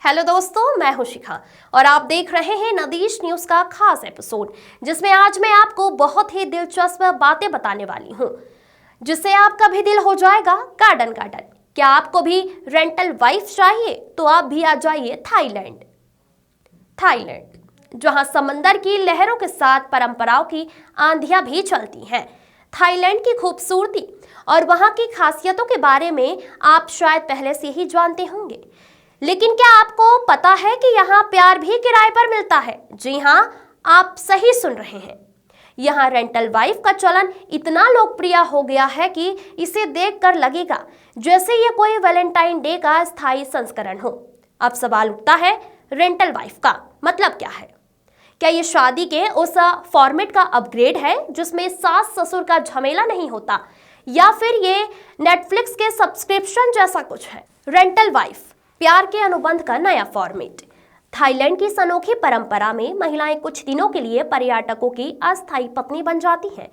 Hello दोस्तों, मैं हूं शिखा और आप देख रहे हैं नदीश न्यूज का खास एपिसोड, जिसमें आज मैं आपको बहुत ही दिलचस्प बातें बताने वाली हूं, जिससे आपका भी दिल हो जाएगा गार्डन गार्डन। क्या आपको भी रेंटल वाइफ चाहिए? तो आप भी आ जाइए थाईलैंड, जहां समंदर की लहरों के साथ परंपराओं की आंधियां भी चलती हैं। थाईलैंड की खूबसूरती और वहां की खासियतों के बारे में आप शायद पहले से ही जानते होंगे, लेकिन क्या आपको पता है कि यहाँ प्यार भी किराए पर मिलता है? जी हाँ, आप सही सुन रहे हैं। यहाँ रेंटल वाइफ का चलन इतना लोकप्रिय हो गया है कि इसे देखकर लगेगा जैसे ये कोई वैलेंटाइन डे का स्थायी संस्करण हो। अब सवाल उठता है, रेंटल वाइफ का मतलब क्या है? क्या ये शादी के उस फॉर्मेट का अपग्रेड है जिसमें सास ससुर का झमेला नहीं होता, या फिर ये नेटफ्लिक्स के सब्सक्रिप्शन जैसा कुछ है? रेंटल वाइफ, प्यार के अनुबंध का नया फॉर्मेट। थाईलैंड की इस अनोखी परंपरा में महिलाएं कुछ दिनों के लिए पर्यटकों की अस्थायी पत्नी बन जाती हैं।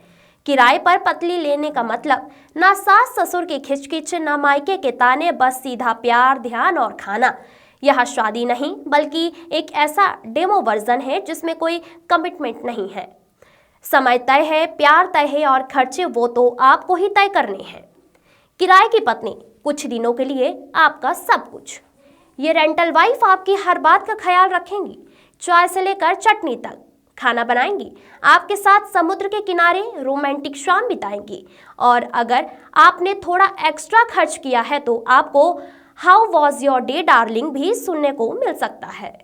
किराए पर पत्नी लेने का मतलब ना सास ससुर की खिचखिच, ना मायके के ताने, बस सीधा प्यार, ध्यान और खाना। यह शादी नहीं, बल्कि एक ऐसा डेमो वर्जन है जिसमें कोई कमिटमेंट नहीं है। समय तय है, प्यार तय है और खर्चे वो तो आपको ही तय करने हैं। किराए की पत्नी, कुछ दिनों के लिए आपका सब कुछ। ये रेंटल वाइफ आपकी हर बात का ख्याल रखेंगी, चाय से लेकर चटनी तक। खाना बनाएंगी, आपके साथ समुद्र के किनारे रोमांटिक शाम बिताएंगी, और अगर आपने थोड़ा एक्स्ट्रा खर्च किया है तो आपको how was your day darling भी सुनने को मिल सकता है।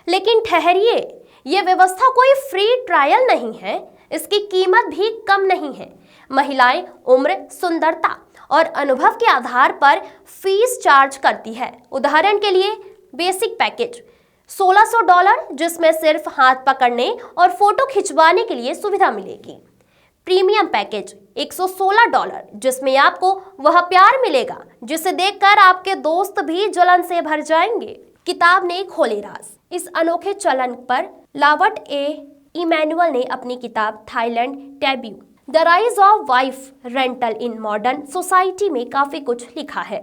लेकिन ठहरिए, ये व्यवस्था कोई फ्री ट्रायल नहीं है, इसकी कीमत भी कम नहीं है। महिलाएं उम्र, सुंदरता और अनुभव के आधार पर फीस चार्ज करती है। उदाहरण के लिए, बेसिक पैकेज $1600, जिसमें सिर्फ हाथ पकड़ने और फोटो खिंचवाने के लिए सुविधा मिलेगी। प्रीमियम पैकेज $116, जिसमें आपको वह प्यार मिलेगा जिसे देखकर आपके दोस्त भी जलन से भर जाएंगे। किताब ने खोले राज। इस अनोखे चलन पर लावट इमैनुअल ने अपनी किताब Thailand debut the rise of wife rental in modern society में काफी कुछ लिखा है।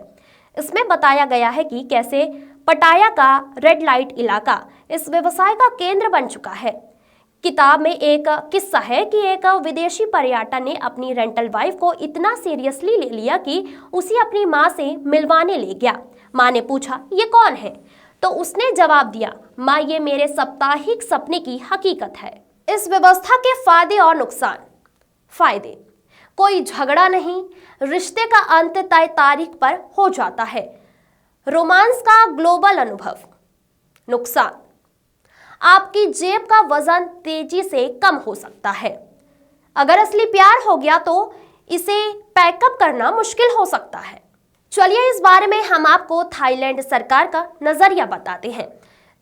इसमें बताया गया है कि कैसे पटाया का रेड लाइट इलाका इस व्यवसाय का केंद्र बन चुका है। किताब में एक किस्सा है कि एक विदेशी पर्यटक ने अपनी रेंटल वाइफ को इतना सीरियसली ले लिया कि उसे अपनी माँ से मिलवाने ले गया। माँ ने पूछा, ये कौन है? तो उसने जवाब दिया, माँ, ये मेरे साप्ताहिक सपने की हकीकत है। इस व्यवस्था के फायदे और नुकसान। फायदे, कोई झगड़ा नहीं, रिश्ते का अंत तय तारीख पर हो जाता है। रोमांस का ग्लोबल अनुभव। नुकसान, आपकी जेब का वजन तेजी से कम हो सकता है। अगर असली प्यार हो गया तो इसे पैकअप करना मुश्किल हो सकता है। चलिए, इस बारे में हम आपको थाईलैंड सरकार का नजरिया बताते हैं।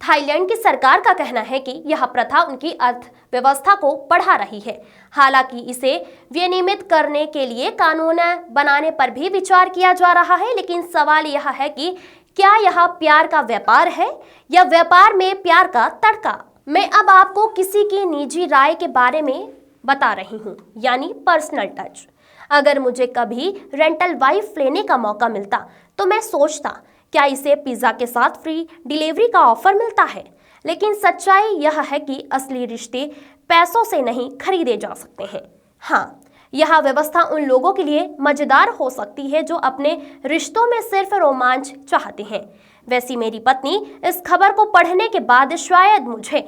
थाईलैंड की सरकार का कहना है कि यह प्रथा उनकी अर्थव्यवस्था को बढ़ा रही है। हालांकि इसे विनियमित करने के लिए कानून बनाने पर भी विचार किया जा रहा है, लेकिन सवाल यह है कि क्या यह प्यार का व्यापार है या व्यापार में प्यार का तड़का? मैं अब आपको किसी की निजी राय के बारे में बता रही हूँ, यानी पर्सनल टच। अगर मुझे कभी रेंटल वाइफ लेने का मौका मिलता तो मैं सोचता, क्या इसे पिज्जा के साथ फ्री डिलीवरी का ऑफर मिलता है? लेकिन सच्चाई यह है कि असली रिश्ते पैसों से नहीं खरीदे जा सकते हैं। हाँ, यह व्यवस्था उन लोगों के लिए मजेदार हो सकती है जो अपने रिश्तों में सिर्फ रोमांच चाहते हैं। वैसी मेरी पत्नी इस खबर को पढ़ने के बाद शायद मुझे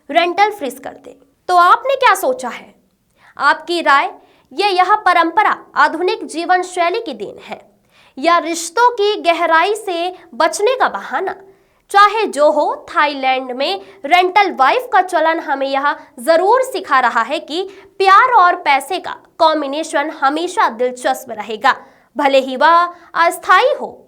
रेंटल फ्रीज कर दे। तो आपने क्या सोचा है? आपकी राय? यह परंपरा आधुनिक जीवन शैली की देन है या रिश्तों की गहराई से बचने का बहाना? चाहे जो हो, थाईलैंड में रेंटल वाइफ का चलन हमें यह जरूर सिखा रहा है कि प्यार और पैसे का कॉम्बिनेशन हमेशा दिलचस्प रहेगा, भले ही वह अस्थायी हो।